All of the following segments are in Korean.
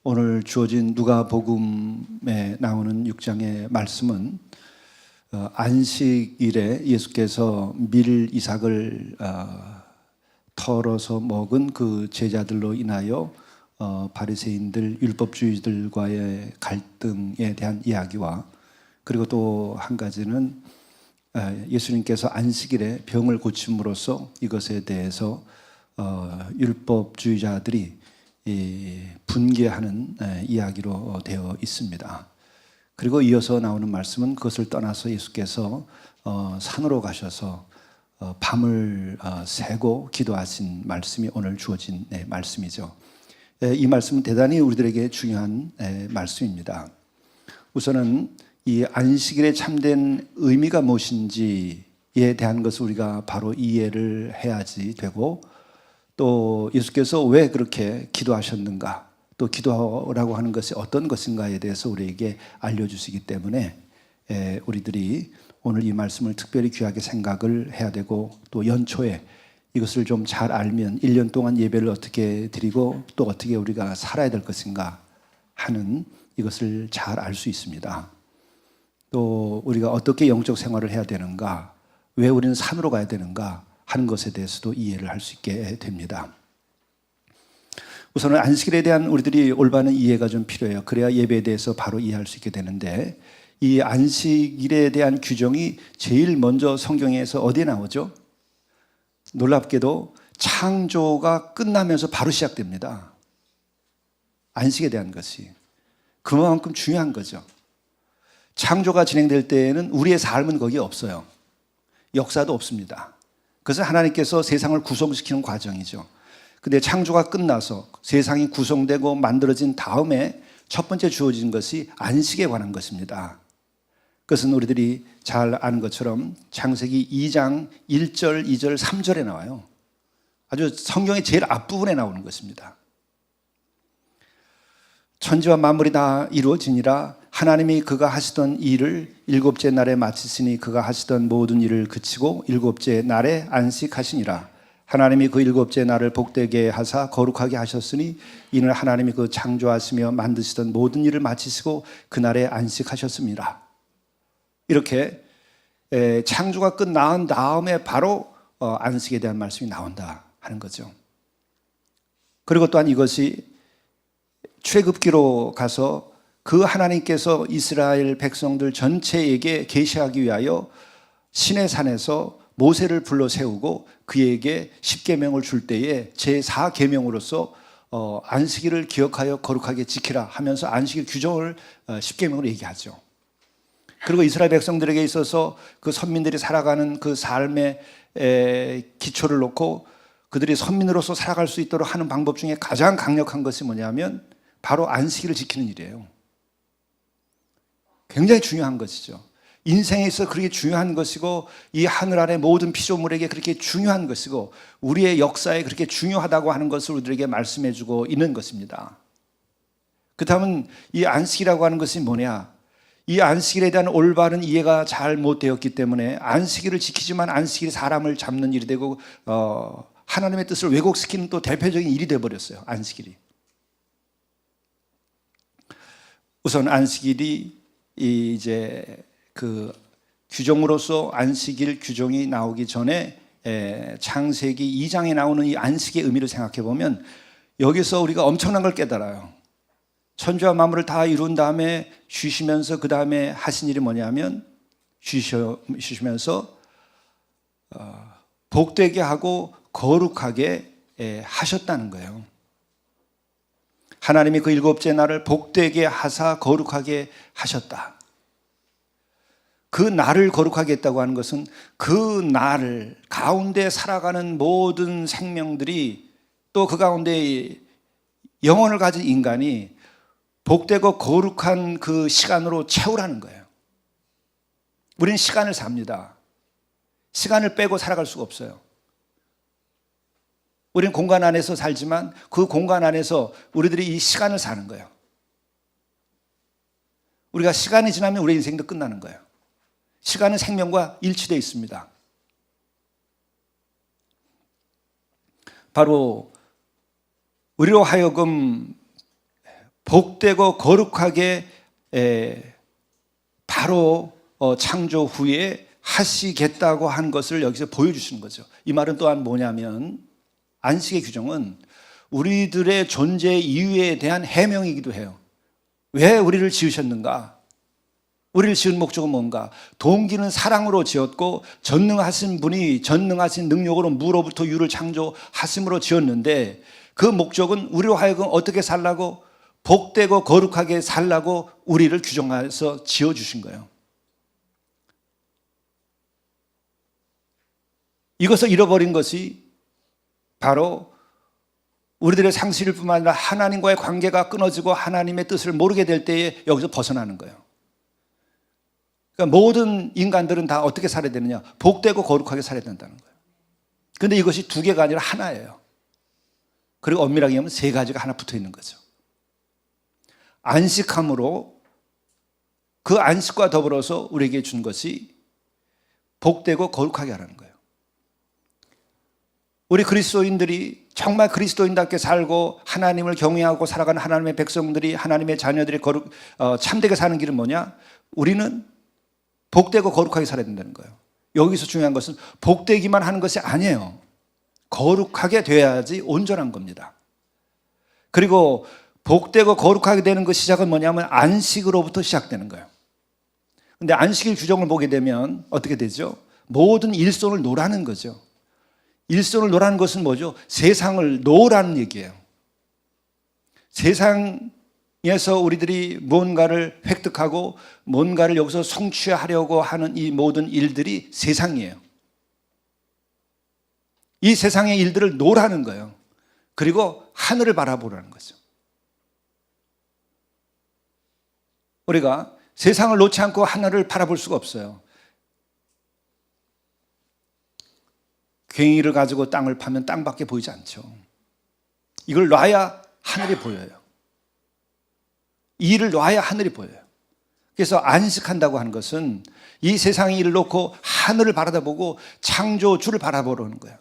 오늘 주어진 누가복음에 나오는 6장의 말씀은 안식일에 예수께서 밀 이삭을 털어서 먹은 그 제자들로 인하여 바리새인들 율법주의들과의 갈등에 대한 이야기와, 그리고 또 한 가지는 예수님께서 안식일에 병을 고침으로써 이것에 대해서 율법주의자들이 분개하는 이야기로 되어 있습니다. 그리고 이어서 나오는 말씀은 그것을 떠나서 예수께서 산으로 가셔서 밤을 새고 기도하신 말씀이 오늘 주어진 말씀이죠. 이 말씀은 대단히 우리들에게 중요한 말씀입니다. 우선은 이 안식일의 참된 의미가 무엇인지에 대한 것을 우리가 바로 이해를 해야지 되고, 또 예수께서 왜 그렇게 기도하셨는가, 또 기도라고 하는 것이 어떤 것인가에 대해서 우리에게 알려주시기 때문에 우리들이 오늘 이 말씀을 특별히 귀하게 생각을 해야 되고, 또 연초에 이것을 좀 잘 알면 1년 동안 예배를 어떻게 드리고 또 어떻게 우리가 살아야 될 것인가 하는 이것을 잘 알 수 있습니다. 또 우리가 어떻게 영적 생활을 해야 되는가, 왜 우리는 산으로 가야 되는가 하는 것에 대해서도 이해를 할 수 있게 됩니다. 우선은 안식일에 대한 우리들이 올바른 이해가 좀 필요해요. 그래야 예배에 대해서 바로 이해할 수 있게 되는데, 이 안식일에 대한 규정이 제일 먼저 성경에서 어디에 나오죠? 놀랍게도 창조가 끝나면서 바로 시작됩니다. 안식에 대한 것이 그만큼 중요한 거죠. 창조가 진행될 때에는 우리의 삶은 거기에 없어요. 역사도 없습니다. 그래서 하나님께서 세상을 구성시키는 과정이죠. 근데 창조가 끝나서 세상이 구성되고 만들어진 다음에 첫 번째 주어진 것이 안식에 관한 것입니다. 그것은 우리들이 잘 아는 것처럼 창세기 2장 1절, 2절, 3절에 나와요. 아주 성경의 제일 앞부분에 나오는 것입니다. 천지와 만물이 다 이루어지니라. 하나님이 그가 하시던 일을 일곱째 날에 마치시니 그가 하시던 모든 일을 그치고 일곱째 날에 안식하시니라. 하나님이 그 일곱째 날을 복되게 하사 거룩하게 하셨으니 이는 하나님이 그 창조하시며 만드시던 모든 일을 마치시고 그날에 안식하셨습니다. 이렇게 창조가 끝난 다음에 바로 안식에 대한 말씀이 나온다 하는 거죠. 그리고 또한 이것이 출애굽기로 가서 그 하나님께서 이스라엘 백성들 전체에게 계시하기 위하여 시내산에서 모세를 불러 세우고 그에게 십계명을 줄 때에 제4계명으로서 안식일을 기억하여 거룩하게 지키라 하면서 안식일 규정을 십계명으로 얘기하죠. 그리고 이스라엘 백성들에게 있어서 그 선민들이 살아가는 그 삶의 기초를 놓고 그들이 선민으로서 살아갈 수 있도록 하는 방법 중에 가장 강력한 것이 뭐냐면 바로 안식일을 지키는 일이에요. 굉장히 중요한 것이죠. 인생에 있어 그렇게 중요한 것이고, 이 하늘 아래 모든 피조물에게 그렇게 중요한 것이고, 우리의 역사에 그렇게 중요하다고 하는 것을 우리들에게 말씀해주고 있는 것입니다. 그렇다면 이 안식이라고 하는 것이 뭐냐? 이 안식일에 대한 올바른 이해가 잘 못되었기 때문에 안식일을 지키지만 안식일이 사람을 잡는 일이 되고 하나님의 뜻을 왜곡시키는 또 대표적인 일이 되어버렸어요. 안식일이. 우선 안식일이 이제 그 규정으로서 안식일 규정이 나오기 전에 창세기 2장에 나오는 이 안식의 의미를 생각해 보면 여기서 우리가 엄청난 걸 깨달아요. 천지와 만물을 다 이룬 다음에 쉬시면서 그 다음에 하신 일이 뭐냐면 쉬시면서 복되게 하고 거룩하게 하셨다는 거예요. 하나님이 그 일곱째 날을 복되게 하사 거룩하게 하셨다. 그 날을 거룩하게 했다고 하는 것은 그 날 가운데 살아가는 모든 생명들이, 또 그 가운데 영혼을 가진 인간이 복되고 거룩한 그 시간으로 채우라는 거예요. 우리는 시간을 삽니다. 시간을 빼고 살아갈 수가 없어요. 우리는 공간 안에서 살지만 그 공간 안에서 우리들이 이 시간을 사는 거예요. 우리가 시간이 지나면 우리 인생도 끝나는 거예요. 시간은 생명과 일치되어 있습니다. 바로 우리로 하여금 복되고 거룩하게 바로 창조 후에 하시겠다고 한 것을 여기서 보여주시는 거죠. 이 말은 또한 뭐냐면 안식의 규정은 우리들의 존재 이유에 대한 해명이기도 해요. 왜 우리를 지으셨는가? 우리를 지은 목적은 뭔가? 동기는 사랑으로 지었고 전능하신 분이 전능하신 능력으로 무로부터 유를 창조하심으로 지었는데 그 목적은 우리로 하여금 어떻게 살라고? 복되고 거룩하게 살라고 우리를 규정해서 지어주신 거예요. 이것을 잃어버린 것이 바로 우리들의 상실일 뿐만 아니라 하나님과의 관계가 끊어지고 하나님의 뜻을 모르게 될 때에 여기서 벗어나는 거예요. 그러니까 모든 인간들은 다 어떻게 살아야 되느냐? 복되고 거룩하게 살아야 된다는 거예요. 그런데 이것이 두 개가 아니라 하나예요. 그리고 엄밀하게 하면 세 가지가 하나 붙어 있는 거죠. 안식함으로 그 안식과 더불어서 우리에게 준 것이 복되고 거룩하게 하라는 거예요. 우리 그리스도인들이 정말 그리스도인답게 살고 하나님을 경외하고 살아가는 하나님의 백성들이 하나님의 자녀들이 참되게 사는 길은 뭐냐? 우리는 복되고 거룩하게 살아야 된다는 거예요. 여기서 중요한 것은 복되기만 하는 것이 아니에요. 거룩하게 되어야지 온전한 겁니다. 그리고 복되고 거룩하게 되는 그 시작은 뭐냐면 안식으로부터 시작되는 거예요. 근데 안식일 규정을 보게 되면 어떻게 되죠? 모든 일손을 놓으라는 거죠. 일손을 놓으라는 것은 뭐죠? 세상을 놓으라는 얘기예요. 세상에서 우리들이 뭔가를 획득하고 뭔가를 여기서 성취하려고 하는 이 모든 일들이 세상이에요. 이 세상의 일들을 놓으라는 거예요. 그리고 하늘을 바라보라는 거죠. 우리가 세상을 놓지 않고 하늘을 바라볼 수가 없어요. 괭이를 가지고 땅을 파면 땅밖에 보이지 않죠. 이걸 놔야 하늘이 보여요. 이 일을 놔야 하늘이 보여요. 그래서 안식한다고 하는 것은 이 세상의 일을 놓고 하늘을 바라보고 창조주를 바라보려는 거예요.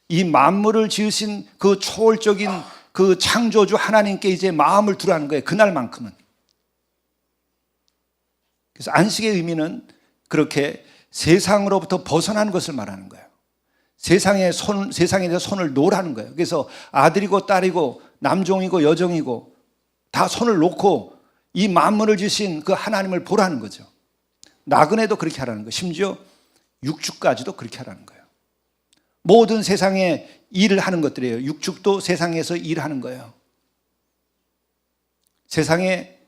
이 만물을 지으신 그 초월적인 그 창조주 하나님께 이제 마음을 두라는 거예요. 그날만큼은. 그래서 안식의 의미는 그렇게 세상으로부터 벗어나는 것을 말하는 거예요. 세상에 대해서 손을 놓으라는 거예요. 그래서 아들이고 딸이고 남종이고 여종이고 다 손을 놓고 이 만물을 지으신 그 하나님을 보라는 거죠. 나그네도 그렇게 하라는 거예요. 심지어 육축까지도 그렇게 하라는 거예요. 모든 세상에 일을 하는 것들이에요. 육축도 세상에서 일하는 거예요. 세상에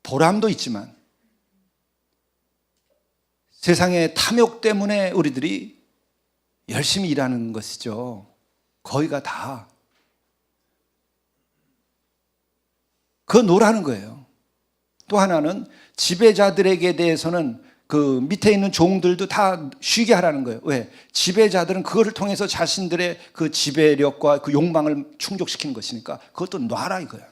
보람도 있지만 세상의 탐욕 때문에 우리들이 열심히 일하는 것이죠. 거의가 다. 그거 놓으라는 거예요. 또 하나는 지배자들에게 대해서는 그 밑에 있는 종들도 다 쉬게 하라는 거예요. 왜? 지배자들은 그거를 통해서 자신들의 그 지배력과 그 욕망을 충족시키는 것이니까 그것도 놔라 이거예요.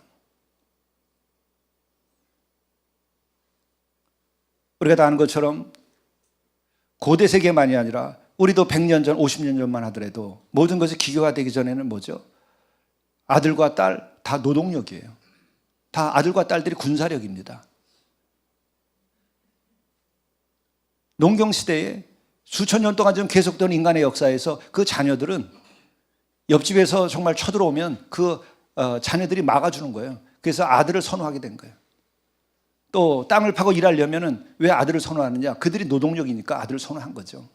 우리가 다 아는 것처럼 고대 세계만이 아니라 우리도 100년 전, 50년 전만 하더라도 모든 것이 기교가 되기 전에는 뭐죠? 아들과 딸 다 노동력이에요. 다 아들과 딸들이 군사력입니다. 농경시대에 수천 년 동안 좀 계속된 인간의 역사에서 그 자녀들은 옆집에서 정말 쳐들어오면 그 자녀들이 막아주는 거예요. 그래서 아들을 선호하게 된 거예요. 또 땅을 파고 일하려면 왜 아들을 선호하느냐? 그들이 노동력이니까 아들을 선호한 거죠.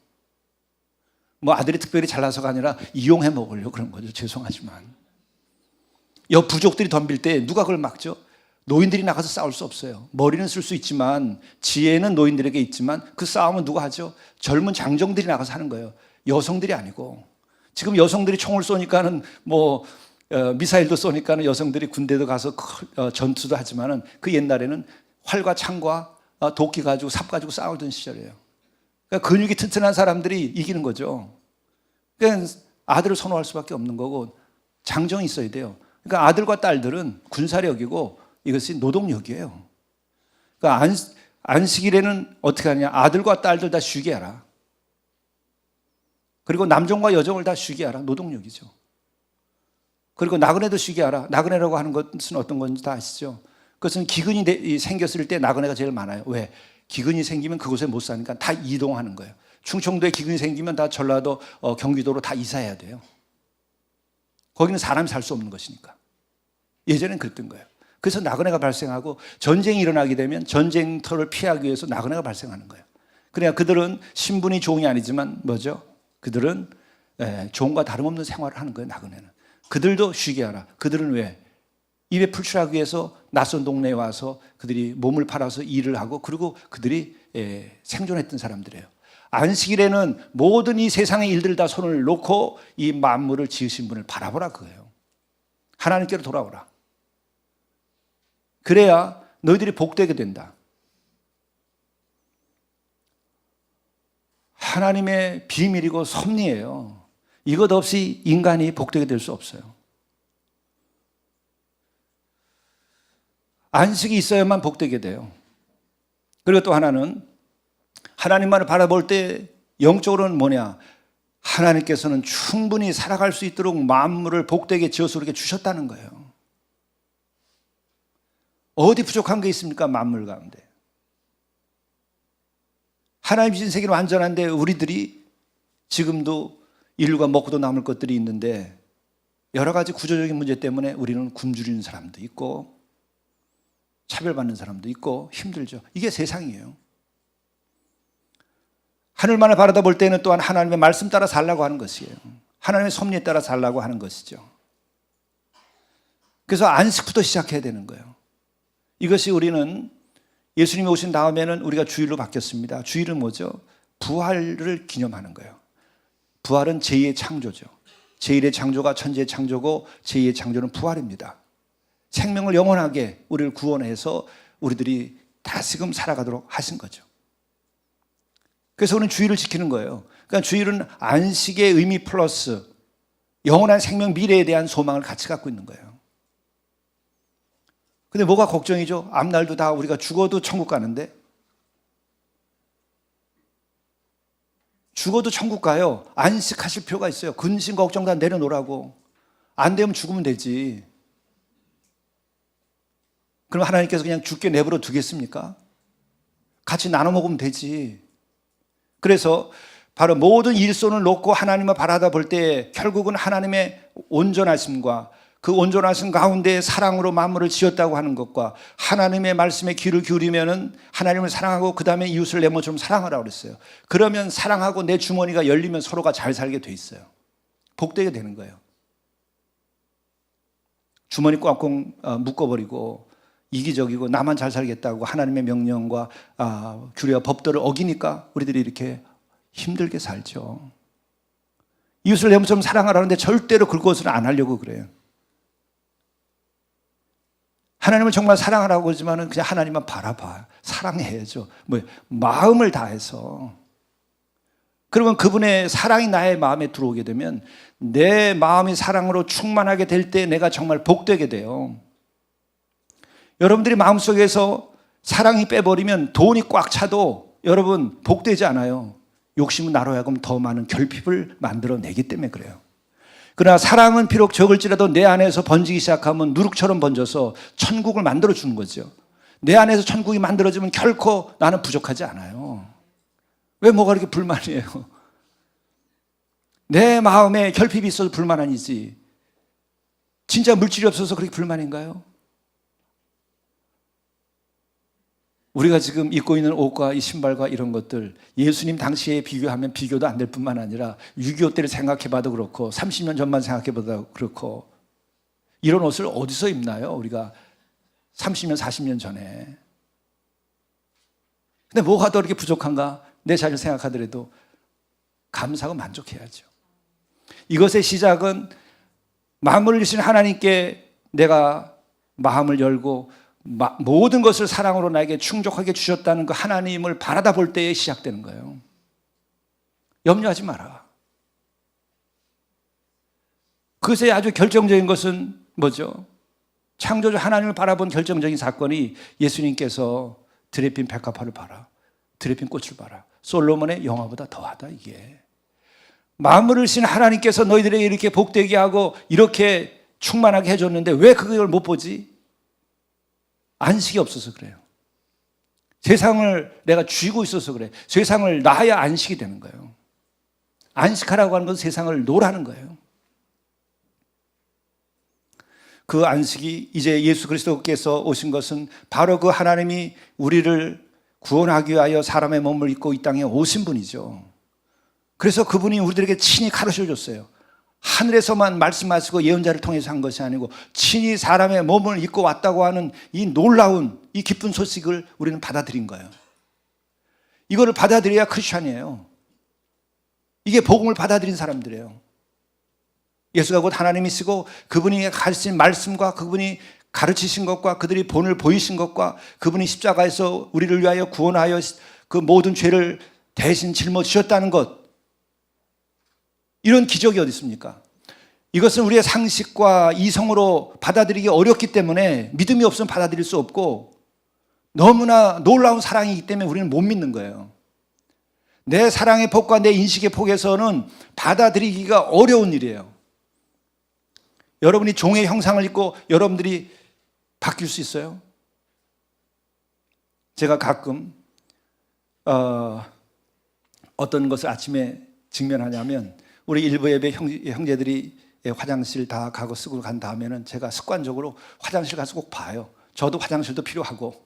뭐 아들이 특별히 잘나서가 아니라 이용해 먹으려고 그런 거죠. 죄송하지만. 옆 부족들이 덤빌 때 누가 그걸 막죠? 노인들이 나가서 싸울 수 없어요. 머리는 쓸 수 있지만 지혜는 노인들에게 있지만 그 싸움은 누가 하죠? 젊은 장정들이 나가서 하는 거예요. 여성들이 아니고. 지금 여성들이 총을 쏘니까는 뭐 미사일도 쏘니까는 여성들이 군대도 가서 전투도 하지만은 그 옛날에는 활과 창과 도끼 가지고 삽 가지고 싸우던 시절이에요. 그러니까 근육이 튼튼한 사람들이 이기는 거죠. 그러니까 아들을 선호할 수밖에 없는 거고 장정이 있어야 돼요. 그러니까 아들과 딸들은 군사력이고 이것이 노동력이에요. 그러니까 안식일에는 어떻게 하냐? 아들과 딸들 다 쉬게 하라. 그리고 남종과 여종을 다 쉬게 하라. 노동력이죠. 그리고 나그네도 쉬게 하라. 나그네라고 하는 것은 어떤 건지 다 아시죠? 그것은 기근이 생겼을 때 나그네가 제일 많아요. 왜? 기근이 생기면 그곳에 못 사니까 다 이동하는 거예요. 충청도에 기근이 생기면 다 전라도, 경기도로 다 이사해야 돼요. 거기는 사람이 살 수 없는 것이니까. 예전엔 그랬던 거예요. 그래서 나그네가 발생하고 전쟁이 일어나게 되면 전쟁터를 피하기 위해서 나그네가 발생하는 거예요. 그러니까 그들은 신분이 종이 아니지만 뭐죠? 그들은 종과 다름없는 생활을 하는 거예요. 나그네는. 그들도 쉬게 하라. 그들은 왜? 입에 풀칠하기 위해서 낯선 동네에 와서 그들이 몸을 팔아서 일을 하고 그리고 그들이 생존했던 사람들이에요. 안식일에는 모든 이 세상의 일들 다 손을 놓고 이 만물을 지으신 분을 바라보라 그거예요. 하나님께로 돌아오라. 그래야 너희들이 복되게 된다. 하나님의 비밀이고 섭리예요. 이것 없이 인간이 복되게 될 수 없어요. 안식이 있어야만 복되게 돼요. 그리고 또 하나는 하나님만을 바라볼 때 영적으로는 뭐냐? 하나님께서는 충분히 살아갈 수 있도록 만물을 복되게 지어서 이렇게 주셨다는 거예요. 어디 부족한 게 있습니까? 만물 가운데. 하나님 주신 세계는 완전한데 우리들이 지금도 인류가 먹고도 남을 것들이 있는데 여러 가지 구조적인 문제 때문에 우리는 굶주리는 사람도 있고 차별받는 사람도 있고 힘들죠. 이게 세상이에요. 하늘만을 바라다 볼 때는 또한 하나님의 말씀 따라 살라고 하는 것이에요. 하나님의 섭리에 따라 살라고 하는 것이죠. 그래서 안식부터 시작해야 되는 거예요. 이것이 우리는 예수님이 오신 다음에는 우리가 주일로 바뀌었습니다. 주일은 뭐죠? 부활을 기념하는 거예요. 부활은 제2의 창조죠. 제1의 창조가 천지의 창조고 제2의 창조는 부활입니다. 생명을 영원하게 우리를 구원해서 우리들이 다시금 살아가도록 하신 거죠. 그래서 우리는 주일을 지키는 거예요. 그러니까 주일은 안식의 의미 플러스 영원한 생명 미래에 대한 소망을 같이 갖고 있는 거예요. 근데 뭐가 걱정이죠? 앞날도 다 우리가 죽어도 천국 가는데 죽어도 천국 가요. 안식하실 필요가 있어요. 근심 걱정 다 내려놓으라고. 안 되면 죽으면 되지. 그럼 하나님께서 그냥 죽게 내버려 두겠습니까? 같이 나눠 먹으면 되지. 그래서 바로 모든 일손을 놓고 하나님을 바라다 볼 때 결국은 하나님의 온전하심과 그 온전하신 가운데 사랑으로 만물을 지었다고 하는 것과 하나님의 말씀에 귀를 기울이면은 하나님을 사랑하고 그 다음에 이웃을 내 몸처럼 사랑하라고 그랬어요. 그러면 사랑하고 내 주머니가 열리면 서로가 잘 살게 돼 있어요. 복되게 되는 거예요. 주머니 꽉꽉 묶어버리고 이기적이고 나만 잘 살겠다고 하나님의 명령과 규례와 법도를 어기니까 우리들이 이렇게 힘들게 살죠. 이웃을 내 몸처럼 사랑하라는데 절대로 그것을 안 하려고 그래요. 하나님을 정말 사랑하라고 그러지만은 그냥 하나님만 바라봐. 사랑해야죠. 마음을 다해서. 그러면 그분의 사랑이 나의 마음에 들어오게 되면 내 마음이 사랑으로 충만하게 될 때 내가 정말 복되게 돼요. 여러분들이 마음속에서 사랑이 빼버리면 돈이 꽉 차도 여러분 복되지 않아요. 욕심은 나로 하여금 더 많은 결핍을 만들어내기 때문에 그래요. 그러나 사랑은 비록 적을지라도 내 안에서 번지기 시작하면 누룩처럼 번져서 천국을 만들어주는 거죠. 내 안에서 천국이 만들어지면 결코 나는 부족하지 않아요. 왜 뭐가 그렇게 불만이에요? 내 마음에 결핍이 있어서 불만 아니지. 진짜 물질이 없어서 그렇게 불만인가요? 우리가 지금 입고 있는 옷과 이 신발과 이런 것들 예수님 당시에 비교하면 비교도 안 될 뿐만 아니라 6.25 때를 생각해봐도 그렇고 30년 전만 생각해봐도 그렇고 이런 옷을 어디서 입나요? 우리가 30년 40년 전에. 근데 뭐가 더 이렇게 부족한가? 내 자신을 생각하더라도 감사하고 만족해야죠. 이것의 시작은 만물을 주신 하나님께 내가 마음을 열고 모든 것을 사랑으로 나에게 충족하게 주셨다는 그 하나님을 바라다 볼 때에 시작되는 거예요. 염려하지 마라. 그것의 아주 결정적인 것은 뭐죠? 창조주 하나님을 바라본 결정적인 사건이 예수님께서 드레핀 백합화를 봐라. 드레핀 꽃을 봐라. 솔로몬의 영화보다 더하다 이게. 만물을 신 하나님께서 너희들에게 이렇게 복되게 하고 이렇게 충만하게 해줬는데 왜 그걸 못 보지? 안식이 없어서 그래요. 세상을 내가 쥐고 있어서 그래. 세상을 놔야 안식이 되는 거예요. 안식하라고 하는 건 세상을 놓으라는 거예요. 그 안식이 이제 예수 그리스도께서 오신 것은 바로 그 하나님이 우리를 구원하기 위하여 사람의 몸을 입고 이 땅에 오신 분이죠. 그래서 그분이 우리들에게 친히 가르쳐 줬어요. 하늘에서만 말씀하시고 예언자를 통해서 한 것이 아니고 친히 사람의 몸을 입고 왔다고 하는 이 놀라운 이 기쁜 소식을 우리는 받아들인 거예요. 이거를 받아들여야 크리스찬이에요. 이게 복음을 받아들인 사람들이에요. 예수가 곧 하나님이시고 그분이 가르친 말씀과 그분이 가르치신 것과 그들이 본을 보이신 것과 그분이 십자가에서 우리를 위하여 구원하여 그 모든 죄를 대신 짊어지셨다는 것, 이런 기적이 어디 있습니까? 이것은 우리의 상식과 이성으로 받아들이기 어렵기 때문에 믿음이 없으면 받아들일 수 없고 너무나 놀라운 사랑이기 때문에 우리는 못 믿는 거예요. 내 사랑의 폭과 내 인식의 폭에서는 받아들이기가 어려운 일이에요. 여러분이 종의 형상을 입고 여러분들이 바뀔 수 있어요? 제가 가끔 어떤 것을 아침에 직면하냐면 우리 일부 예배 형제들이 화장실 다 가고 쓰고 간 다음에는 제가 습관적으로 화장실 가서 꼭 봐요. 저도 화장실도 필요하고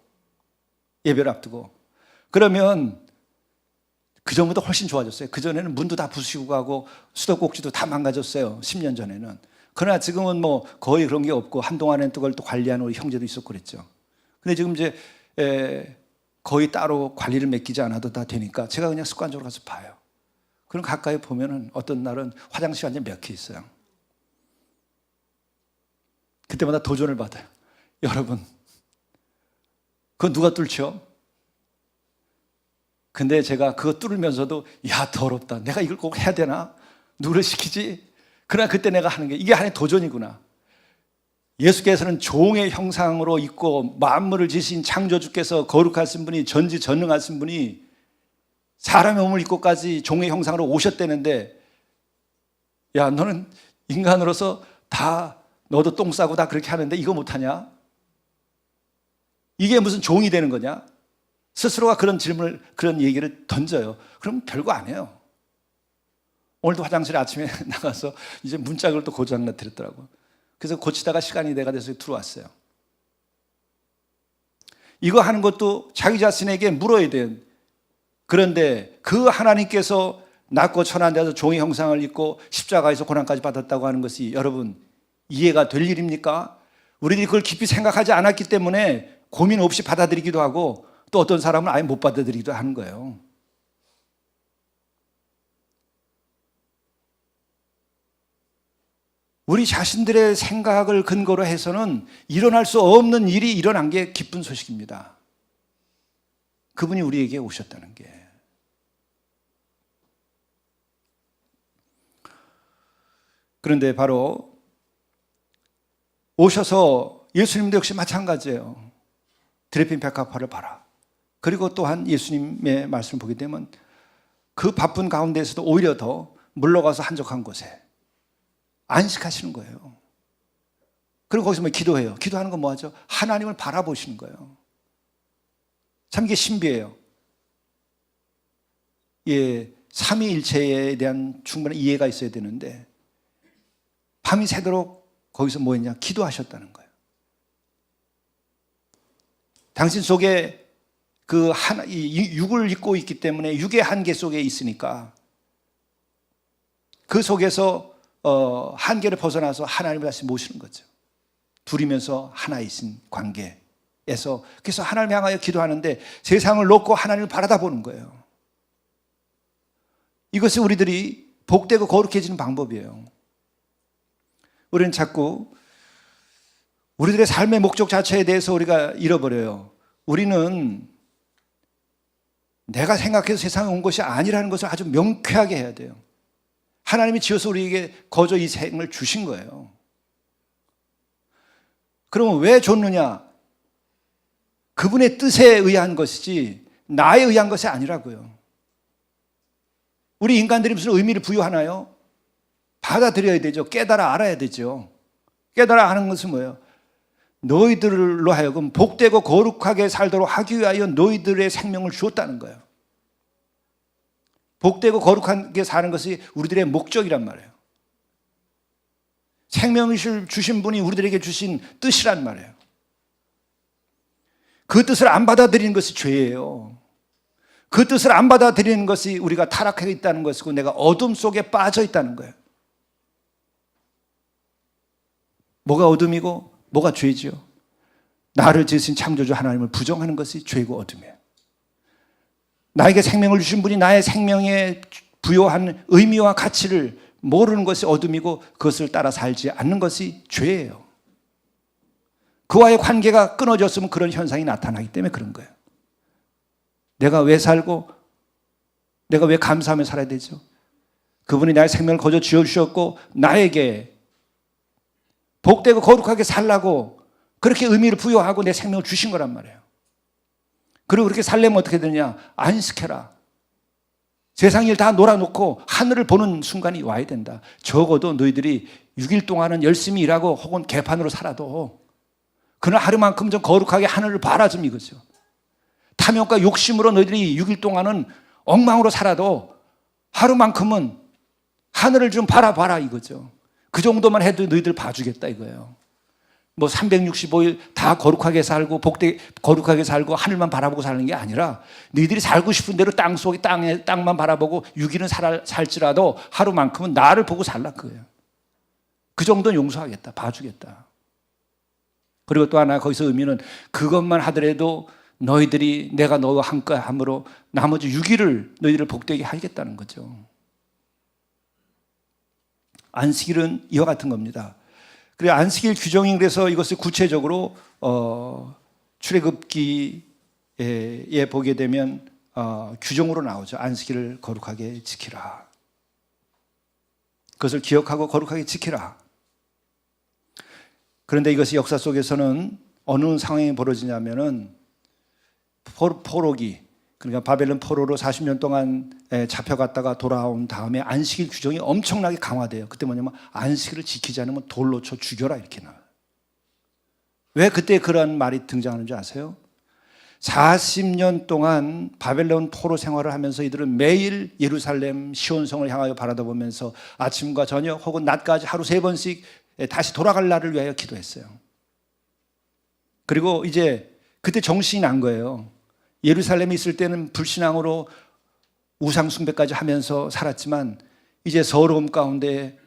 예배를 앞두고. 그러면 그전보다 훨씬 좋아졌어요. 그전에는 문도 다 부수고 가고 수도꼭지도 다 망가졌어요. 10년 전에는. 그러나 지금은 뭐 거의 그런 게 없고 한동안엔 그걸 또 관리하는 우리 형제도 있었고 그랬죠. 근데 지금 이제 거의 따로 관리를 맡기지 않아도 다 되니까 제가 그냥 습관적으로 가서 봐요. 그럼 가까이 보면은 어떤 날은 화장실 완전 몇 개 있어요. 그때마다 도전을 받아요. 여러분, 그건 누가 뚫죠? 근데 제가 그거 뚫으면서도 야, 더럽다. 내가 이걸 꼭 해야 되나? 누구를 시키지? 그러나 그때 내가 하는 게 이게 하나의 도전이구나. 예수께서는 종의 형상으로 있고 만물을 지으신 창조주께서 거룩하신 분이 전지전능하신 분이 사람의 몸을 입고까지 종의 형상으로 오셨다는데 야, 너는 인간으로서 다 너도 똥 싸고 다 그렇게 하는데 이거 못하냐? 이게 무슨 종이 되는 거냐? 스스로가 그런 질문을, 그런 얘기를 던져요. 그럼 별거 안 해요. 오늘도 화장실에 아침에 나가서 이제 문짝을 또 고장나뜨렸더라고요. 그래서 고치다가 시간이 내가 돼서 들어왔어요. 이거 하는 것도 자기 자신에게 물어야 돼요. 그런데 그 하나님께서 낮고 천한 데서 종의 형상을 입고 십자가에서 고난까지 받았다고 하는 것이 여러분 이해가 될 일입니까? 우리들이 그걸 깊이 생각하지 않았기 때문에 고민 없이 받아들이기도 하고 또 어떤 사람은 아예 못 받아들이기도 하는 거예요. 우리 자신들의 생각을 근거로 해서는 일어날 수 없는 일이 일어난 게 기쁜 소식입니다. 그분이 우리에게 오셨다는 게. 그런데 바로 오셔서 예수님도 역시 마찬가지예요. 드레핀 백합화를 봐라. 그리고 또한 예수님의 말씀을 보게 되면 그 바쁜 가운데에서도 오히려 더 물러가서 한적한 곳에 안식하시는 거예요. 그리고 거기서 뭐 기도해요. 기도하는 건 뭐하죠? 하나님을 바라보시는 거예요. 참 이게 신비해요. 예, 삼위일체에 대한 충분한 이해가 있어야 되는데 밤이 새도록 거기서 뭐 했냐? 기도하셨다는 거예요. 당신 속에 그 하나, 이 육을 입고 있기 때문에 육의 한계 속에 있으니까 그 속에서 한계를 벗어나서 하나님을 다시 모시는 거죠. 둘이면서 하나이신 관계에서 그래서 하나님을 향하여 기도하는데 세상을 놓고 하나님을 바라다 보는 거예요. 이것이 우리들이 복되고 거룩해지는 방법이에요. 우리는 자꾸 우리들의 삶의 목적 자체에 대해서 우리가 잃어버려요. 우리는 내가 생각해서 세상에 온 것이 아니라는 것을 아주 명쾌하게 해야 돼요. 하나님이 지어서 우리에게 거저 이 생을 주신 거예요. 그러면 왜 줬느냐? 그분의 뜻에 의한 것이지 나에 의한 것이 아니라고요. 우리 인간들이 무슨 의미를 부여하나요? 받아들여야 되죠. 깨달아 알아야 되죠. 깨달아 하는 것은 뭐예요? 너희들로 하여금 복되고 거룩하게 살도록 하기 위하여 너희들의 생명을 주었다는 거예요. 복되고 거룩하게 사는 것이 우리들의 목적이란 말이에요. 생명을 주신 분이 우리들에게 주신 뜻이란 말이에요. 그 뜻을 안 받아들이는 것이 죄예요. 그 뜻을 안 받아들이는 것이 우리가 타락해 있다는 것이고 내가 어둠 속에 빠져 있다는 거예요. 뭐가 어둠이고 뭐가 죄지요? 나를 지으신 창조주 하나님을 부정하는 것이 죄고 어둠이에요. 나에게 생명을 주신 분이 나의 생명에 부여한 의미와 가치를 모르는 것이 어둠이고 그것을 따라 살지 않는 것이 죄예요. 그와의 관계가 끊어졌으면 그런 현상이 나타나기 때문에 그런 거예요. 내가 왜 살고 내가 왜 감사하며 살아야 되죠? 그분이 나의 생명을 거저 지어주셨고 나에게 복되고 거룩하게 살라고 그렇게 의미를 부여하고 내 생명을 주신 거란 말이에요. 그리고 그렇게 살려면 어떻게 되냐? 안식해라. 세상 일 다 놀아놓고 하늘을 보는 순간이 와야 된다. 적어도 너희들이 6일 동안은 열심히 일하고 혹은 개판으로 살아도 그날 하루만큼 좀 거룩하게 하늘을 봐라 좀 이거죠. 탐욕과 욕심으로 너희들이 6일 동안은 엉망으로 살아도 하루만큼은 하늘을 좀 바라봐라 이거죠. 그 정도만 해도 너희들 봐주겠다 이거예요. 뭐 365일 다 거룩하게 살고 거룩하게 살고 하늘만 바라보고 사는 게 아니라 너희들이 살고 싶은 대로 땅만 바라보고 6일은 살지라도 하루만큼은 나를 보고 살라 그거예요. 그 정도는 용서하겠다, 봐주겠다. 그리고 또 하나 거기서 의미는 그것만 하더라도 너희들이 내가 너와 함께함으로 나머지 6일을 너희들을 복되게 하겠다는 거죠. 안식일은 이와 같은 겁니다. 그래 안식일 규정이 그래서 이것을 구체적으로 출애굽기에 보게 되면 규정으로 나오죠. 안식일을 거룩하게 지키라. 그것을 기억하고 거룩하게 지키라. 그런데 이것이 역사 속에서는 어느 상황이 벌어지냐면은 포로기, 그러니까 바벨론 포로로 40년 동안 잡혀갔다가 돌아온 다음에 안식일 규정이 엄청나게 강화돼요. 그때 뭐냐면 안식일을 지키지 않으면 돌로 쳐 죽여라 이렇게 나와요. 왜 그때 그런 말이 등장하는지 아세요? 40년 동안 바벨론 포로 생활을 하면서 이들은 매일 예루살렘 시온성을 향하여 바라다보면서 아침과 저녁 혹은 낮까지 하루 3번씩 다시 돌아갈 날을 위하여 기도했어요. 그리고 이제 그때 정신이 난 거예요. 예루살렘에 있을 때는 불신앙으로 우상 숭배까지 하면서 살았지만 이제 서러움 가운데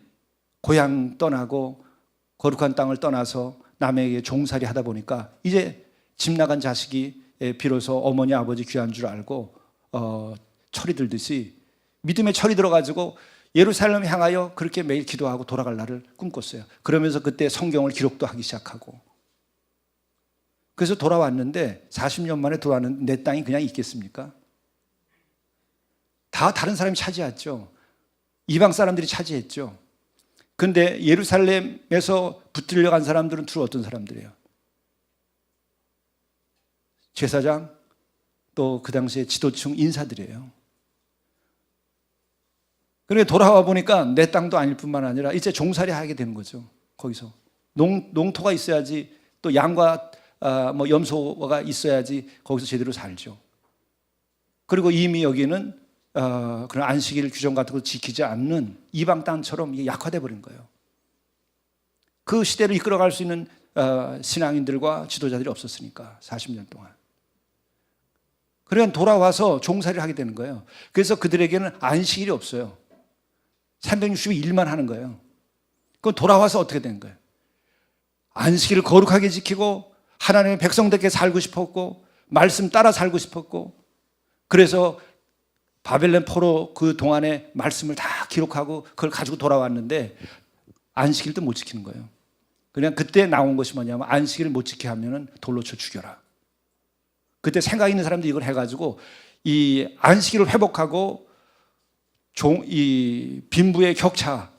고향 떠나고 거룩한 땅을 떠나서 남에게 종살이 하다 보니까 이제 집 나간 자식이 비로소 어머니 아버지 귀한 줄 알고 철이 들듯이 믿음의 철이 들어가지고 예루살렘 향하여 그렇게 매일 기도하고 돌아갈 날을 꿈꿨어요. 그러면서 그때 성경을 기록도 하기 시작하고 그래서 돌아왔는데 40년 만에 돌아왔는데 내 땅이 그냥 있겠습니까? 다 다른 사람이 차지했죠. 이방 사람들이 차지했죠. 그런데 예루살렘에서 붙들려 간 사람들은 주로 어떤 사람들이에요? 제사장, 또 그 당시에 지도층 인사들이에요. 그런데 돌아와 보니까 내 땅도 아닐 뿐만 아니라 이제 종살이 하게 되는 거죠. 거기서 농토가 있어야지 또 양과 염소가 있어야지 거기서 제대로 살죠. 그리고 이미 여기는 그런 안식일 규정 같은 거 지키지 않는 이방 땅처럼 이게 약화돼 버린 거예요. 그 시대를 이끌어갈 수 있는 신앙인들과 지도자들이 없었으니까 40년 동안. 그러니까 돌아와서 종살이를 하게 되는 거예요. 그래서 그들에게는 안식일이 없어요. 360일만 하는 거예요. 그럼 돌아와서 어떻게 된 거예요? 안식일을 거룩하게 지키고 하나님의 백성답게 살고 싶었고 말씀 따라 살고 싶었고 그래서 바벨론 포로 그 동안에 말씀을 다 기록하고 그걸 가지고 돌아왔는데 안식일도 못 지키는 거예요. 그냥 그때 나온 것이 뭐냐면 안식일을 못 지키게 하면 돌로 쳐 죽여라. 그때 생각 있는 사람들이 이걸 해가지고 이 안식일을 회복하고 이 빈부의 격차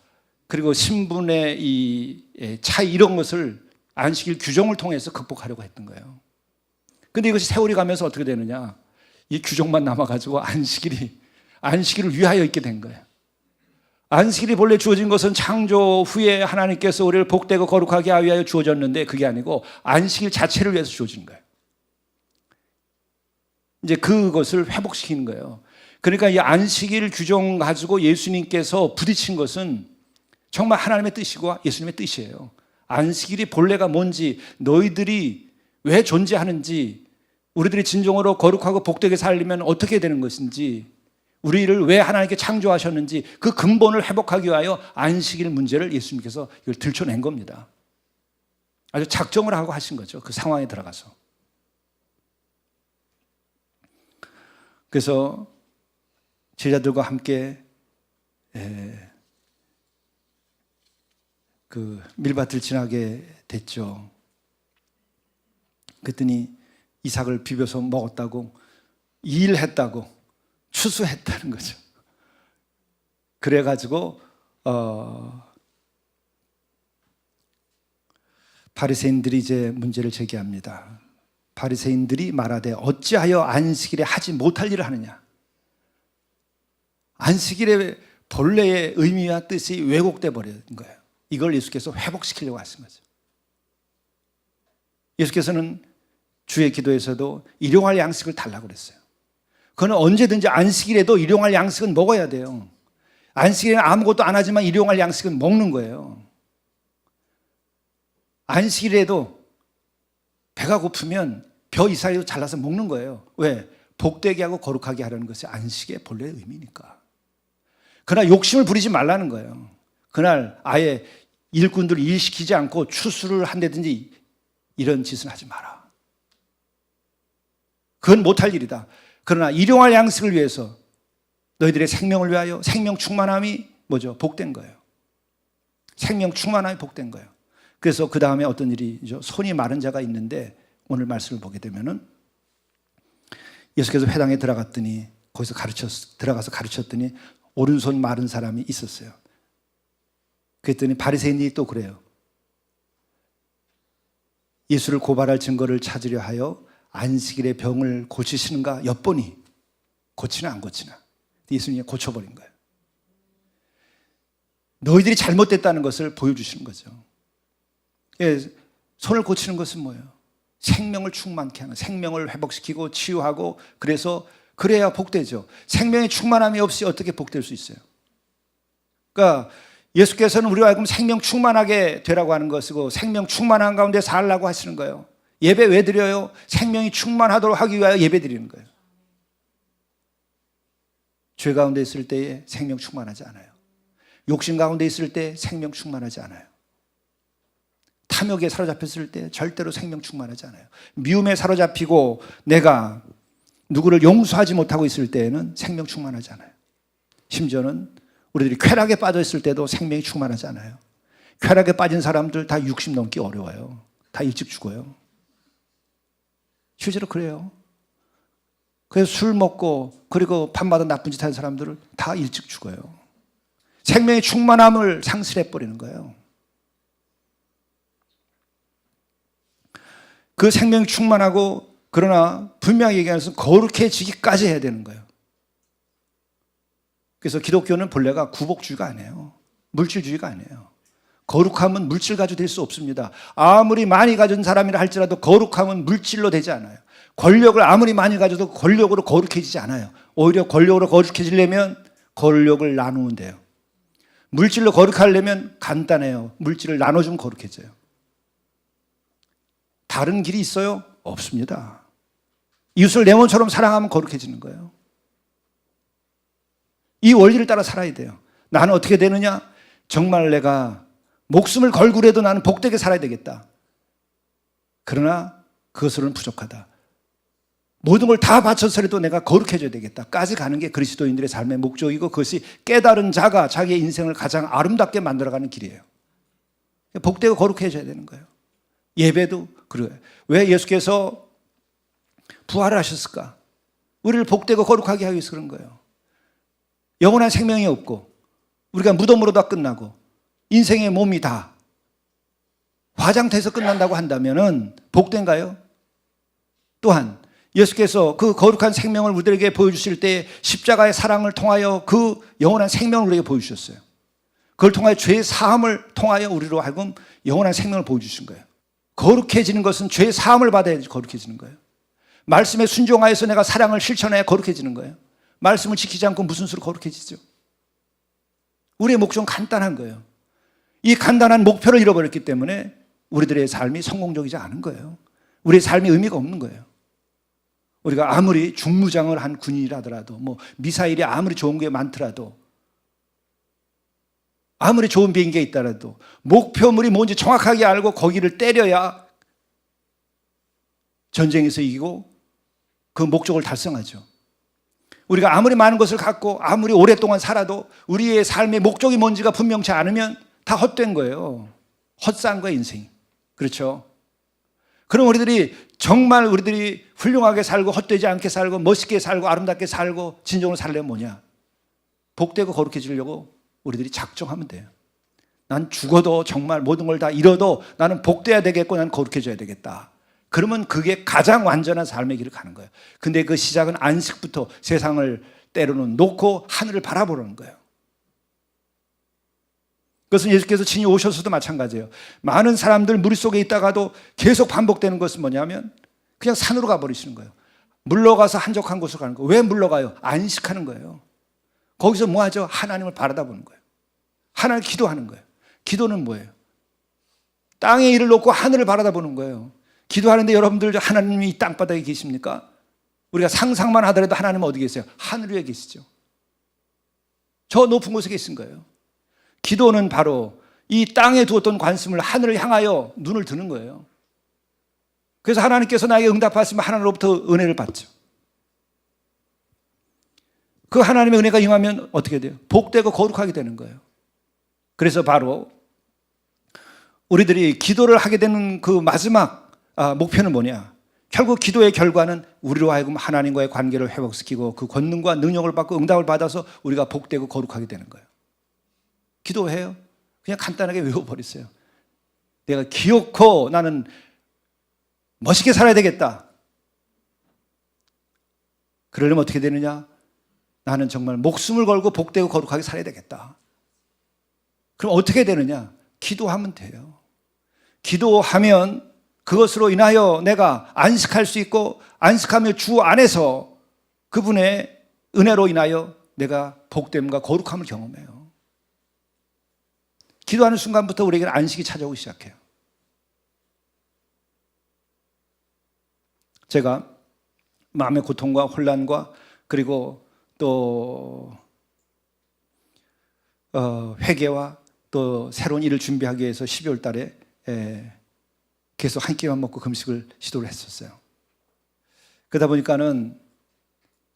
그리고 신분의 이 차이 이런 것을 안식일 규정을 통해서 극복하려고 했던 거예요. 그런데 이것이 세월이 가면서 어떻게 되느냐? 이 규정만 남아가지고 안식일을 위하여 있게 된 거예요. 안식일이 본래 주어진 것은 창조 후에 하나님께서 우리를 복되고 거룩하게 하기 위하여 주어졌는데 그게 아니고 안식일 자체를 위해서 주어진 거예요. 이제 그것을 회복시키는 거예요. 그러니까 이 안식일 규정 가지고 예수님께서 부딪힌 것은 정말 하나님의 뜻이고 예수님의 뜻이에요. 안식일이 본래가 뭔지, 너희들이 왜 존재하는지, 우리들이 진정으로 거룩하고 복되게 살려면 어떻게 되는 것인지, 우리를 왜 하나님께 창조하셨는지 그 근본을 회복하기 위하여 안식일 문제를 예수님께서 이걸 들춰낸 겁니다. 아주 작정을 하고 하신 거죠. 그 상황에 들어가서. 그래서 제자들과 함께 그 밀밭을 지나게 됐죠. 그랬더니 이삭을 비벼서 먹었다고, 일했다고, 추수했다는 거죠. 그래가지고 바리새인들이 이제 문제를 제기합니다. 바리새인들이 말하되 어찌하여 안식일에 하지 못할 일을 하느냐. 안식일의 본래의 의미와 뜻이 왜곡돼 버린 거예요. 이걸 예수께서 회복시키려고 하신 거죠. 예수께서는 주의 기도에서도 일용할 양식을 달라고 그랬어요. 그는 언제든지 안식일에도 일용할 양식은 먹어야 돼요. 안식일에는 아무것도 안 하지만 일용할 양식은 먹는 거예요. 안식일에도 배가 고프면 벼 이사이로 잘라서 먹는 거예요. 왜? 복되게 하고 거룩하게 하려는 것이 안식의 본래의 의미니까. 그러나 욕심을 부리지 말라는 거예요. 그날 아예 일꾼들 일시키지 않고 추수를 한다든지 이런 짓은 하지 마라. 그건 못할 일이다. 그러나 일용할 양식을 위해서 너희들의 생명을 위하여 생명 충만함이 뭐죠? 복된 거예요. 생명 충만함이 복된 거예요. 그래서 그 다음에 어떤 일이죠? 손이 마른 자가 있는데 오늘 말씀을 보게 되면은 예수께서 회당에 들어갔더니 거기서 들어가서 가르쳤더니 오른손 마른 사람이 있었어요. 그랬더니 바리새인들이 또 그래요. 예수를 고발할 증거를 찾으려 하여 안식일에 병을 고치시는가 엿보니 고치나 안 고치나. 예수님이 고쳐버린 거예요. 너희들이 잘못됐다는 것을 보여주시는 거죠. 예, 손을 고치는 것은 뭐예요? 생명을 충만케 하는, 생명을 회복시키고 치유하고, 그래야 복되죠. 생명의 충만함이 없이 어떻게 복될 수 있어요? 그러니까 예수께서는 우리와 하여금 생명 충만하게 되라고 하는 것이고 생명 충만한 가운데 살라고 하시는 거예요. 예배 왜 드려요? 생명이 충만하도록 하기 위하여 예배 드리는 거예요. 죄 가운데 있을 때에 생명 충만하지 않아요. 욕심 가운데 있을 때 생명 충만하지 않아요. 탐욕에 사로잡혔을 때 절대로 생명 충만하지 않아요. 미움에 사로잡히고 내가 누구를 용서하지 못하고 있을 때에는 생명 충만하지 않아요. 심지어는 우리들이 쾌락에 빠져 있을 때도 생명이 충만하지 않아요. 쾌락에 빠진 사람들 다 60 넘기 어려워요. 다 일찍 죽어요. 실제로 그래요. 그래서 술 먹고 그리고 밤마다 나쁜 짓 하는 사람들을 다 일찍 죽어요. 생명의 충만함을 상실해버리는 거예요. 그 생명이 충만하고 그러나 분명히 얘기하면서 거룩해지기까지 해야 되는 거예요. 그래서 기독교는 본래가 구복주의가 아니에요. 물질주의가 아니에요. 거룩함은 물질 가지고 될 수 없습니다. 아무리 많이 가진 사람이라 할지라도 거룩함은 물질로 되지 않아요. 권력을 아무리 많이 가져도 권력으로 거룩해지지 않아요. 오히려 권력으로 거룩해지려면 권력을 나누면 돼요. 물질로 거룩하려면 간단해요. 물질을 나눠주면 거룩해져요. 다른 길이 있어요? 없습니다. 이웃을 내 몸처럼 사랑하면 거룩해지는 거예요. 이 원리를 따라 살아야 돼요. 나는 어떻게 되느냐? 정말 내가 목숨을 걸고라도 나는 복되게 살아야 되겠다. 그러나 그것으로는 부족하다. 모든 걸 다 바쳐서라도 내가 거룩해져야 되겠다까지 가는 게 그리스도인들의 삶의 목적이고 그것이 깨달은 자가 자기의 인생을 가장 아름답게 만들어가는 길이에요. 복되고 거룩해져야 되는 거예요. 예배도 그래요. 왜 예수께서 부활을 하셨을까? 우리를 복되고 거룩하게 하기 위해서 그런 거예요. 영원한 생명이 없고 우리가 무덤으로 다 끝나고 인생의 몸이 다 화장돼서 끝난다고 한다면 복된가요? 또한 예수께서 그 거룩한 생명을 우리들에게 보여주실 때 십자가의 사랑을 통하여 그 영원한 생명을 우리에게 보여주셨어요. 그걸 통하여 죄의 사함을 통하여 우리로 하여금 영원한 생명을 보여주신 거예요. 거룩해지는 것은 죄의 사함을 받아야 거룩해지는 거예요. 말씀에 순종하여서 내가 사랑을 실천해야 거룩해지는 거예요. 말씀을 지키지 않고 무슨 수로 거룩해지죠? 우리의 목적은 간단한 거예요. 이 간단한 목표를 잃어버렸기 때문에 우리들의 삶이 성공적이지 않은 거예요. 우리의 삶이 의미가 없는 거예요. 우리가 아무리 중무장을 한 군인이라더라도, 미사일이 아무리 좋은 게 많더라도, 아무리 좋은 비행기가 있더라도 목표물이 뭔지 정확하게 알고 거기를 때려야 전쟁에서 이기고 그 목적을 달성하죠. 우리가 아무리 많은 것을 갖고 아무리 오랫동안 살아도 우리의 삶의 목적이 뭔지가 분명치 않으면 다 헛된 거예요. 헛산 거예요, 인생이. 그렇죠? 그럼 정말 우리들이 훌륭하게 살고 헛되지 않게 살고 멋있게 살고 아름답게 살고 진정으로 살려면 뭐냐? 복되고 거룩해지려고 우리들이 작정하면 돼요. 난 죽어도 정말 모든 걸 다 잃어도 나는 복돼야 되겠고 난 거룩해져야 되겠다. 그러면 그게 가장 완전한 삶의 길을 가는 거예요. 근데 그 시작은 안식부터 세상을 때로는 놓고 하늘을 바라보는 거예요. 그것은 예수께서 친히 오셔서도 마찬가지예요. 많은 사람들 무리 속에 있다가도 계속 반복되는 것은 뭐냐면 그냥 산으로 가버리시는 거예요. 물러가서 한적한 곳으로 가는 거예요. 왜 물러가요? 안식하는 거예요. 거기서 뭐 하죠? 하나님을 바라다보는 거예요. 하나님 기도하는 거예요. 기도는 뭐예요? 땅의 일을 놓고 하늘을 바라다보는 거예요. 기도하는데 여러분들 하나님이 이 땅바닥에 계십니까? 우리가 상상만 하더라도 하나님은 어디 계세요? 하늘 위에 계시죠. 저 높은 곳에 계신 거예요. 기도는 바로 이 땅에 두었던 관심을 하늘을 향하여 눈을 드는 거예요. 그래서 하나님께서 나에게 응답하시면 하나님으로부터 은혜를 받죠. 그 하나님의 은혜가 임하면 어떻게 돼요? 복되고 거룩하게 되는 거예요. 그래서 바로 우리들이 기도를 하게 되는 그 마지막 목표는 뭐냐? 결국 기도의 결과는 우리로 하여금 하나님과의 관계를 회복시키고 그 권능과 능력을 받고 응답을 받아서 우리가 복되고 거룩하게 되는 거예요. 기도해요? 그냥 간단하게 외워버리세요. 내가 기어코 나는 멋있게 살아야 되겠다. 그러려면 어떻게 되느냐? 나는 정말 목숨을 걸고 복되고 거룩하게 살아야 되겠다. 그럼 어떻게 되느냐? 기도하면 돼요. 기도하면 그것으로 인하여 내가 안식할 수 있고 안식하며 주 안에서 그분의 은혜로 인하여 내가 복됨과 거룩함을 경험해요. 기도하는 순간부터 우리에게는 안식이 찾아오기 시작해요. 제가 마음의 고통과 혼란과 그리고 또 회개와 또 새로운 일을 준비하기 위해서 12월 달에 계속 한 끼만 먹고 금식을 시도를 했었어요. 그러다 보니까는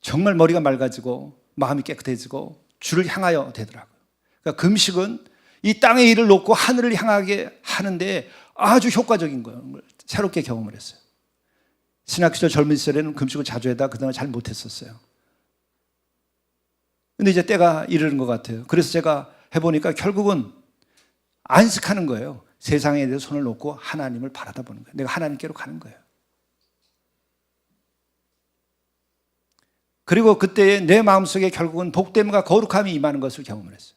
정말 머리가 맑아지고 마음이 깨끗해지고 주를 향하여 되더라고요. 그러니까 금식은 이 땅의 일을 놓고 하늘을 향하게 하는데 아주 효과적인 걸 새롭게 경험을 했어요. 신학 시절 젊은 시절에는 금식을 자주 하다 그동안 잘 못했었어요. 근데 이제 때가 이르는 것 같아요. 그래서 제가 해보니까 결국은 안식하는 거예요. 세상에 대해서 손을 놓고 하나님을 바라다 보는 거예요. 내가 하나님께로 가는 거예요. 그리고 그때 내 마음속에 결국은 복됨과 거룩함이 임하는 것을 경험을 했어요.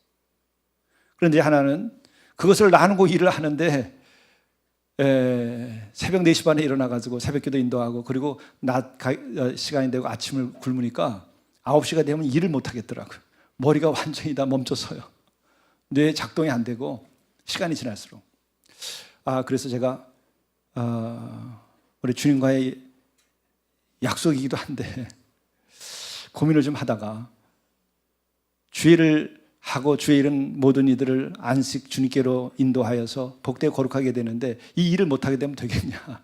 그런데 하나는 그것을 나누고 일을 하는데 새벽 4시 반에 일어나가지고 새벽기도 인도하고 그리고 낮 시간이 되고 아침을 굶으니까 9시가 되면 일을 못하겠더라고요. 머리가 완전히 다 멈춰서요. 뇌 작동이 안 되고 시간이 지날수록. 그래서 제가 우리 주님과의 약속이기도 한데 고민을 좀 하다가 주일을 하고 주의 일은 모든 이들을 안식 주님께로 인도하여서 복되고 거룩하게 되는데 이 일을 못하게 되면 되겠냐.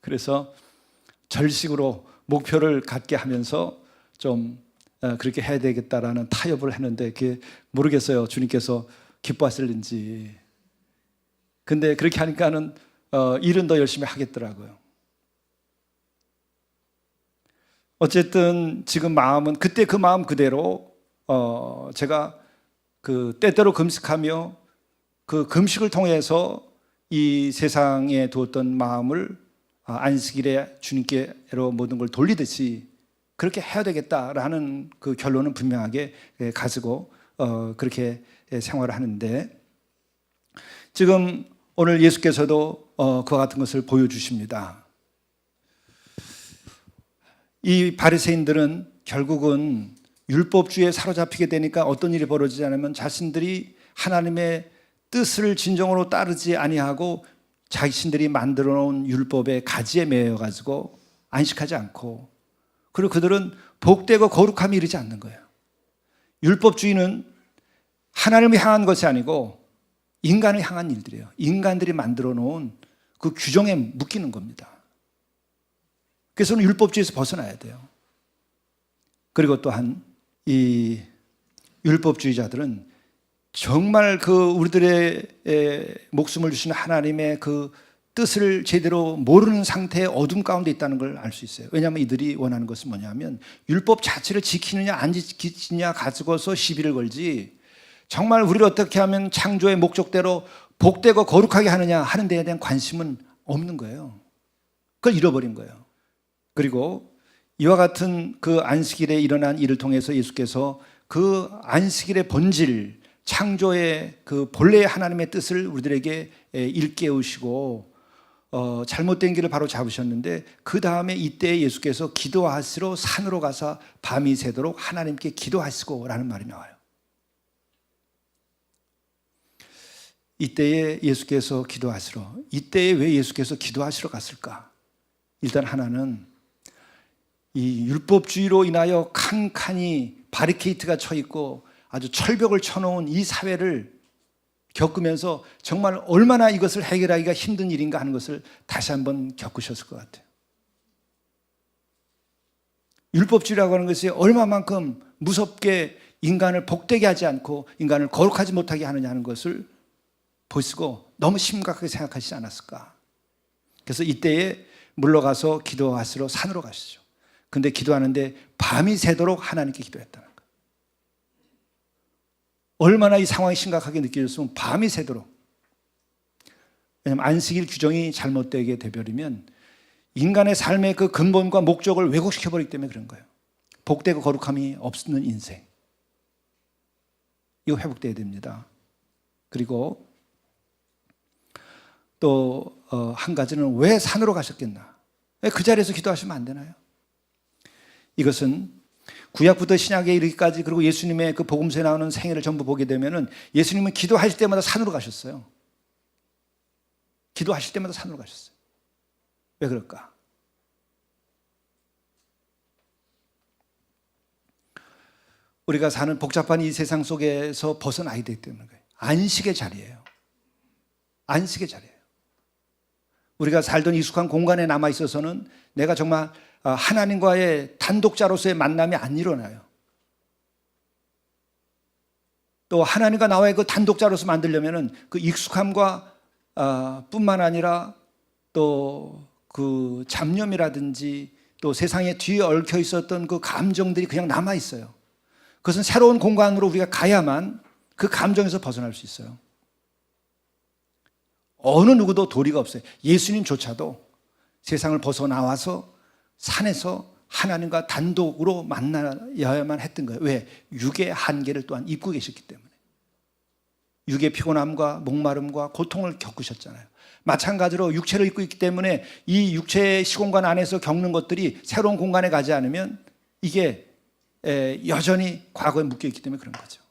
그래서 절식으로 목표를 갖게 하면서 좀 그렇게 해야 되겠다라는 타협을 했는데 그게 모르겠어요. 주님께서 기뻐하실는지. 근데 그렇게 하니까는 일은 더 열심히 하겠더라고요. 어쨌든 지금 마음은 그때 그 마음 그대로 제가 그 때때로 금식하며 그 금식을 통해서 이 세상에 두었던 마음을 안식일에 주님께로 모든 걸 돌리듯이 그렇게 해야 되겠다라는 그 결론은 분명하게 가지고 그렇게 생활을 하는데 지금 오늘 예수께서도 그와 같은 것을 보여주십니다. 이 바리새인들은 결국은 율법주의에 사로잡히게 되니까 어떤 일이 벌어지지 않으면 자신들이 하나님의 뜻을 진정으로 따르지 아니하고 자신들이 만들어 놓은 율법의 가지에 매여 가지고 안식하지 않고, 그리고 그들은 복되고 거룩함이 이르지 않는 거예요. 율법주의는 하나님을 향한 것이 아니고 인간을 향한 일들이에요. 인간들이 만들어 놓은 그 규정에 묶이는 겁니다. 그래서 율법주의에서 벗어나야 돼요. 그리고 또한 이 율법주의자들은 정말 그 우리들의 목숨을 주신 하나님의 그 뜻을 제대로 모르는 상태의 어둠 가운데 있다는 걸 알 수 있어요. 왜냐하면 이들이 원하는 것은 뭐냐면 율법 자체를 지키느냐 안 지키느냐 가지고서 시비를 걸지, 정말 우리를 어떻게 하면 창조의 목적대로 복되고 거룩하게 하느냐 하는 데에 대한 관심은 없는 거예요. 그걸 잃어버린 거예요. 그리고 이와 같은 그 안식일에 일어난 일을 통해서 예수께서 그 안식일의 본질, 창조의 그 본래의 하나님의 뜻을 우리들에게 일깨우시고 잘못된 길을 바로 잡으셨는데, 그 다음에 이때 예수께서 기도하시러 산으로 가서 밤이 새도록 하나님께 기도하시고 라는 말이 나와요. 이때에 예수께서 기도하시러, 이때에 왜 예수께서 기도하시러 갔을까? 일단 하나는 이 율법주의로 인하여 칸칸이 바리케이트가 쳐 있고 아주 철벽을 쳐놓은 이 사회를 겪으면서 정말 얼마나 이것을 해결하기가 힘든 일인가 하는 것을 다시 한번 겪으셨을 것 같아요. 율법주의라고 하는 것이 얼마만큼 무섭게 인간을 복되게 하지 않고 인간을 거룩하지 못하게 하느냐 하는 것을 보시고 너무 심각하게 생각하시지 않았을까. 그래서 이때에 물러가서 기도하시러 산으로 가시죠. 근데 기도하는데 밤이 새도록 하나님께 기도했다는 거예요. 얼마나 이 상황이 심각하게 느껴졌으면 밤이 새도록. 왜냐하면 안식일 규정이 잘못되게 되버리면 인간의 삶의 그 근본과 목적을 왜곡시켜버리기 때문에 그런 거예요. 복되고 거룩함이 없는 인생, 이거 회복돼야 됩니다. 그리고 또 한 가지는 왜 산으로 가셨겠나? 왜 그 자리에서 기도하시면 안 되나요? 이것은 구약부터 신약에 이르기까지, 그리고 예수님의 그 복음서에 나오는 생애를 전부 보게 되면은 예수님은 기도하실 때마다 산으로 가셨어요. 기도하실 때마다 산으로 가셨어요. 왜 그럴까? 우리가 사는 복잡한 이 세상 속에서 벗어나야 되기 때문에 그래요. 안식의 자리예요. 안식의 자리예요. 우리가 살던 익숙한 공간에 남아 있어서는 내가 정말 하나님과의 단독자로서의 만남이 안 일어나요. 또 하나님과 나와의 그 단독자로서 만들려면은 그 익숙함과 뿐만 아니라 또 그 잡념이라든지 또 세상에 뒤에 얽혀 있었던 그 감정들이 그냥 남아 있어요. 그것은 새로운 공간으로 우리가 가야만 그 감정에서 벗어날 수 있어요. 어느 누구도 도리가 없어요. 예수님조차도 세상을 벗어나와서 산에서 하나님과 단독으로 만나야만 했던 거예요. 왜? 육의 한계를 또한 입고 계셨기 때문에. 육의 피곤함과 목마름과 고통을 겪으셨잖아요. 마찬가지로 육체를 입고 있기 때문에 이 육체의 시공간 안에서 겪는 것들이 새로운 공간에 가지 않으면 이게 여전히 과거에 묶여있기 때문에 그런 거죠.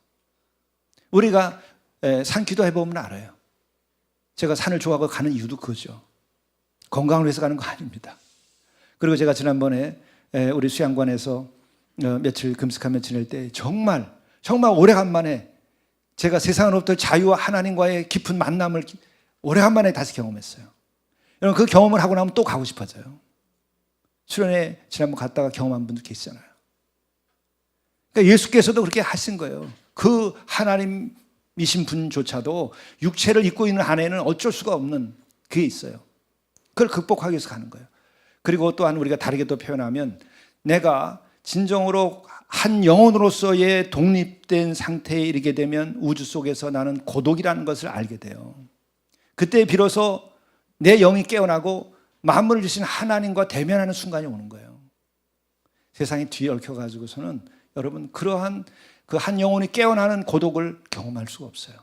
우리가 산 기도해보면 알아요. 제가 산을 좋아하고 가는 이유도 그거죠. 건강을 위해서 가는 거 아닙니다. 그리고 제가 지난번에 우리 수양관에서 며칠 금식하며 지낼 때 정말 오래간만에 제가 세상으로부터 자유와 하나님과의 깊은 만남을 오래간만에 다시 경험했어요. 여러분, 그 경험을 하고 나면 또 가고 싶어져요. 수련회 지난번 갔다가 경험한 분들 계시잖아요. 그러니까 예수께서도 그렇게 하신 거예요. 그 하나님이신 분조차도 육체를 입고 있는 안에는 어쩔 수가 없는 그게 있어요. 그걸 극복하기 위해서 가는 거예요. 그리고 또한 우리가 다르게 또 표현하면 내가 진정으로 한 영혼으로서의 독립된 상태에 이르게 되면 우주 속에서 나는 고독이라는 것을 알게 돼요. 그때 비로소 내 영이 깨어나고 만물을 주신 하나님과 대면하는 순간이 오는 거예요. 세상에 뒤에 얽혀가지고서는 여러분 그러한 그 한 영혼이 깨어나는 고독을 경험할 수가 없어요.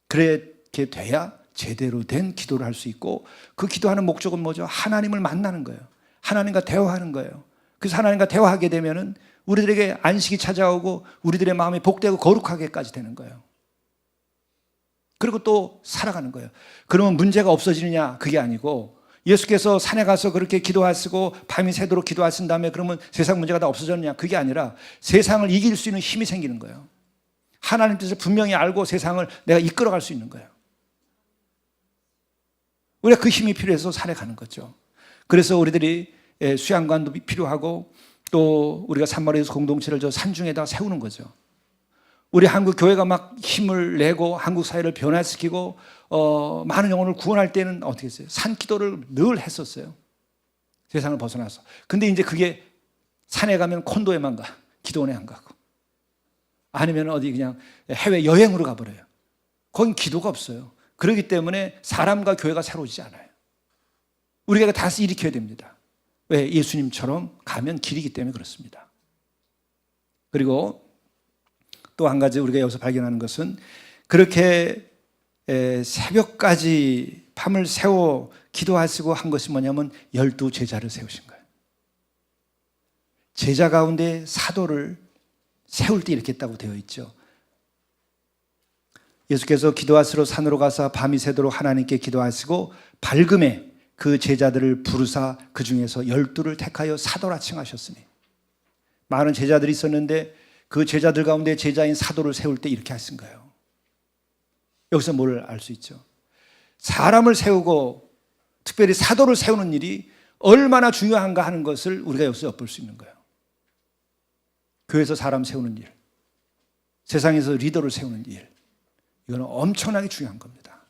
그렇게 돼야 제대로 된 기도를 할 수 있고, 그 기도하는 목적은 뭐죠? 하나님을 만나는 거예요. 하나님과 대화하는 거예요. 그래서 하나님과 대화하게 되면은 우리들에게 안식이 찾아오고 우리들의 마음이 복되고 거룩하게까지 되는 거예요. 그리고 또 살아가는 거예요. 그러면 문제가 없어지느냐? 그게 아니고, 예수께서 산에 가서 그렇게 기도하시고 밤이 새도록 기도하신 다음에 그러면 세상 문제가 다 없어졌느냐? 그게 아니라 세상을 이길 수 있는 힘이 생기는 거예요. 하나님 뜻을 분명히 알고 세상을 내가 이끌어갈 수 있는 거예요. 우리가 그 힘이 필요해서 산에 가는 거죠. 그래서 우리들이 수양관도 필요하고, 또 우리가 산마루에서 공동체를 저 산중에다 세우는 거죠. 우리 한국 교회가 막 힘을 내고 한국 사회를 변화시키고 많은 영혼을 구원할 때는 어떻게 했어요? 산기도를 늘 했었어요. 세상을 벗어나서. 근데 이제 그게 산에 가면 콘도에만 가. 기도원에 안 가고. 아니면 어디 그냥 해외 여행으로 가버려요. 거긴 기도가 없어요. 그렇기 때문에 사람과 교회가 새로워지지 않아요. 우리가 다시 일으켜야 됩니다. 왜? 예수님처럼 가면 길이기 때문에 그렇습니다. 그리고 또 한 가지 우리가 여기서 발견하는 것은, 그렇게 새벽까지 밤을 새워 기도하시고 한 것이 뭐냐면 12 제자를 세우신 거예요. 제자 가운데 사도를 세울 때 이렇게 했다고 되어 있죠. 예수께서 기도하시러 산으로 가서 밤이 새도록 하나님께 기도하시고 밝음에 그 제자들을 부르사 그 중에서 12를 택하여 사도라 칭하셨으니. 많은 제자들이 있었는데 그 제자들 가운데 제자인 사도를 세울 때 이렇게 하신 거예요. 여기서 뭘 알 수 있죠? 사람을 세우고 특별히 사도를 세우는 일이 얼마나 중요한가 하는 것을 우리가 여기서 엿볼 수 있는 거예요. 교회에서 사람 세우는 일, 세상에서 리더를 세우는 일, 이거는 엄청나게 중요한 겁니다.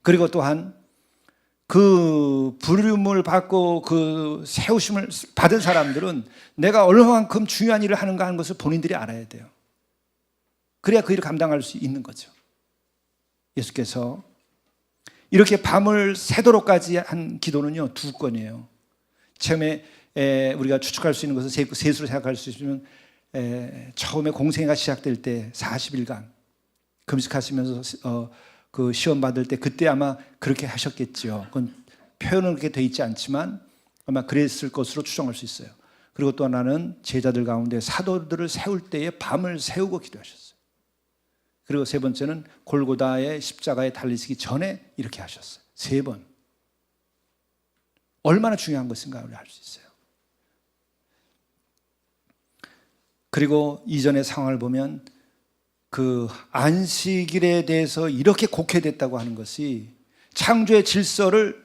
그리고 또한 그 부름을 받고 그 세우심을 받은 사람들은 내가 얼마만큼 중요한 일을 하는가 하는 것을 본인들이 알아야 돼요. 그래야 그 일을 감당할 수 있는 거죠. 예수께서 이렇게 밤을 새도록까지 한 기도는요, 2건이에요. 처음에 우리가 추측할 수 있는 것은 셋으로 생각할 수 있으면, 처음에 공생애가 시작될 때 40일간 금식하시면서 그 시험 받을 때 그때 아마 그렇게 하셨겠죠. 그건 표현은 그렇게 돼 있지 않지만 아마 그랬을 것으로 추정할 수 있어요. 그리고 또 하나는 제자들 가운데 사도들을 세울 때에 밤을 새우고 기도하셨어요. 그리고 세 번째는 골고다의 십자가에 달리시기 전에 이렇게 하셨어요. 3번. 얼마나 중요한 것인가 우리 알 수 있어요. 그리고 이전의 상황을 보면 그 안식일에 대해서 이렇게 곡해됐다고 하는 것이 창조의 질서를,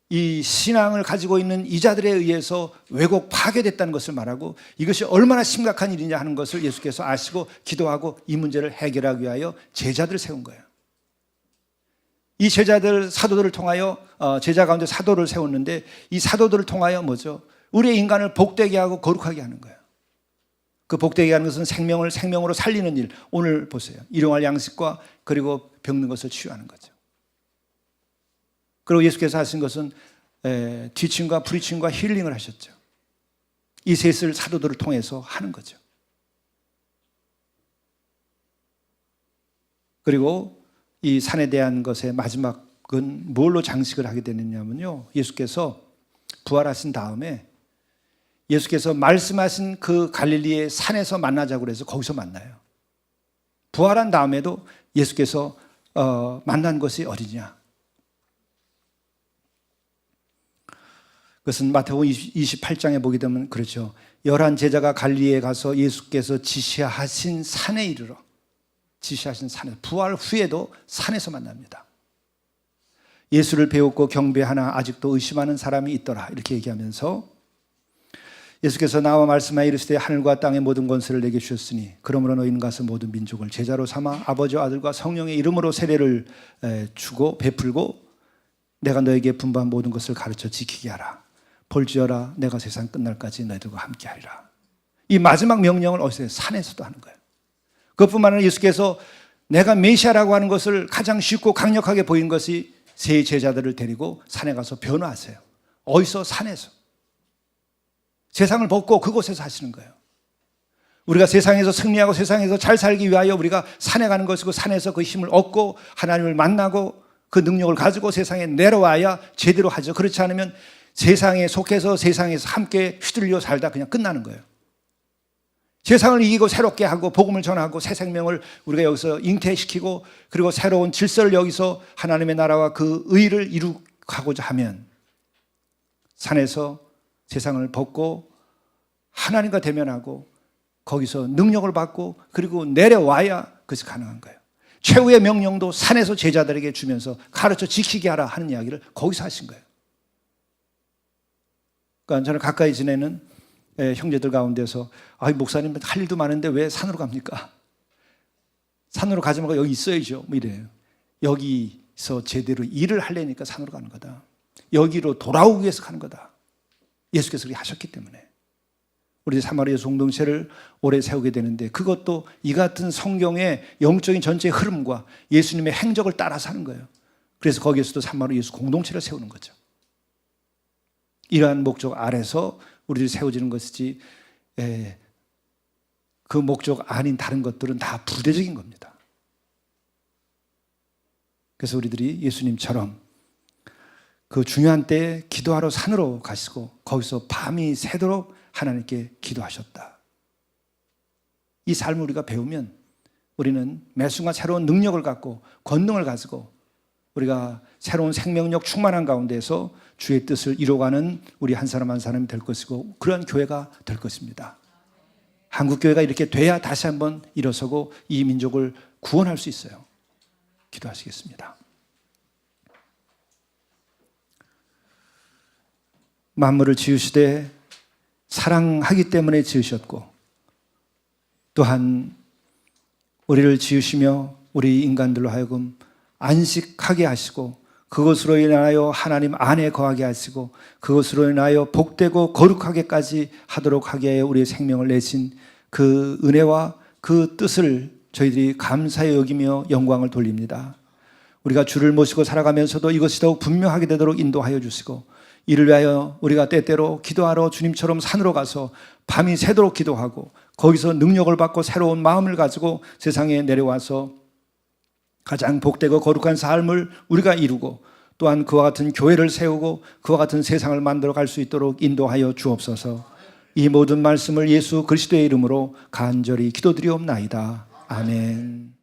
이 신앙을 가지고 있는 이자들에 의해서 왜곡 파괴됐다는 것을 말하고, 이것이 얼마나 심각한 일이냐 하는 것을 예수께서 아시고 기도하고 이 문제를 해결하기 위하여 제자들을 세운 거예요. 이 제자들, 사도들을 통하여 제자 가운데 사도를 세웠는데, 이 사도들을 통하여 뭐죠? 우리의 인간을 복되게 하고 거룩하게 하는 거예요. 그 복되게 하는 것은 생명을 생명으로 살리는 일. 오늘 보세요. 일용할 양식과 그리고 병든 것을 치유하는 거죠. 그리고 예수께서 하신 것은 티칭과 프리칭과 힐링을 하셨죠. 이 셋을 사도들을 통해서 하는 거죠. 그리고 이 산에 대한 것의 마지막은 뭘로 장식을 하게 되느냐면요, 예수께서 부활하신 다음에 예수께서 말씀하신 그 갈릴리의 산에서 만나자고 해서 거기서 만나요. 부활한 다음에도 예수께서 만난 것이 어디냐? 그것은 마태복음 28장에 보게 되면 그렇죠. 11 제자가 갈릴리에 가서 예수께서 지시하신 산에 이르러, 지시하신 산에, 부활 후에도 산에서 만납니다. 예수를 배웠고 경배하나 아직도 의심하는 사람이 있더라, 이렇게 얘기하면서 예수께서 나와 말씀하여 이르시되 하늘과 땅의 모든 권세를 내게 주셨으니 그러므로 너희는 가서 모든 민족을 제자로 삼아 아버지와 아들과 성령의 이름으로 세례를 주고 베풀고 내가 너에게 분부한 모든 것을 가르쳐 지키게 하라. 볼지어라 내가 세상 끝날까지 너희들과 함께하리라. 이 마지막 명령을 어디서? 산에서도 하는 거예요. 그것뿐만 아니라 예수께서 내가 메시아라고 하는 것을 가장 쉽고 강력하게 보인 것이 세 제자들을 데리고 산에 가서 변화하세요. 어디서? 산에서. 세상을 벗고 그곳에서 하시는 거예요. 우리가 세상에서 승리하고 세상에서 잘 살기 위하여 우리가 산에 가는 것이고 산에서 그 힘을 얻고 하나님을 만나고 그 능력을 가지고 세상에 내려와야 제대로 하죠. 그렇지 않으면 세상에 속해서 세상에서 함께 휘둘려 살다 그냥 끝나는 거예요. 세상을 이기고 새롭게 하고 복음을 전하고 새 생명을 우리가 여기서 잉태시키고 그리고 새로운 질서를 여기서 하나님의 나라와 그 의를 이룩하고자 하면 산에서 세상을 벗고 하나님과 대면하고 거기서 능력을 받고 그리고 내려와야 그것이 가능한 거예요. 최후의 명령도 산에서 제자들에게 주면서 가르쳐 지키게 하라 하는 이야기를 거기서 하신 거예요. 그러니까 저는 가까이 지내는 형제들 가운데서 목사님 할 일도 많은데 왜 산으로 갑니까? 산으로 가지 말고 여기 있어야죠. 뭐 이래요. 여기서 제대로 일을 하려니까 산으로 가는 거다. 여기로 돌아오기 위해서 가는 거다. 예수께서 그렇게 하셨기 때문에. 우리 사마리아 공동체를 오래 세우게 되는데 그것도 이 같은 성경의 영적인 전체의 흐름과 예수님의 행적을 따라서 하는 거예요. 그래서 거기에서도 사마리아 예수 공동체를 세우는 거죠. 이러한 목적 아래서 우리들이 세워지는 것이지 그 목적 아닌 다른 것들은 다 부대적인 겁니다. 그래서 우리들이 예수님처럼 그 중요한 때에 기도하러 산으로 가시고 거기서 밤이 새도록 하나님께 기도하셨다. 이 삶을 우리가 배우면 우리는 매 순간 새로운 능력을 갖고 권능을 가지고 우리가 새로운 생명력 충만한 가운데서 주의 뜻을 이루어가는 우리 한 사람 한 사람이 될 것이고 그러한 교회가 될 것입니다. 한국교회가 이렇게 돼야 다시 한번 일어서고 이 민족을 구원할 수 있어요. 기도하시겠습니다. 만물을 지으시되 사랑하기 때문에 지으셨고 또한 우리를 지으시며 우리 인간들로 하여금 안식하게 하시고 그것으로 인하여 하나님 안에 거하게 하시고 그것으로 인하여 복되고 거룩하게까지 하도록 하게 하여 우리의 생명을 내신 그 은혜와 그 뜻을 저희들이 감사히 여기며 영광을 돌립니다. 우리가 주를 모시고 살아가면서도 이것이 더욱 분명하게 되도록 인도하여 주시고 이를 위하여 우리가 때때로 기도하러 주님처럼 산으로 가서 밤이 새도록 기도하고 거기서 능력을 받고 새로운 마음을 가지고 세상에 내려와서 가장 복되고 거룩한 삶을 우리가 이루고 또한 그와 같은 교회를 세우고 그와 같은 세상을 만들어 갈 수 있도록 인도하여 주옵소서. 이 모든 말씀을 예수 그리스도의 이름으로 간절히 기도드리옵나이다. 아멘.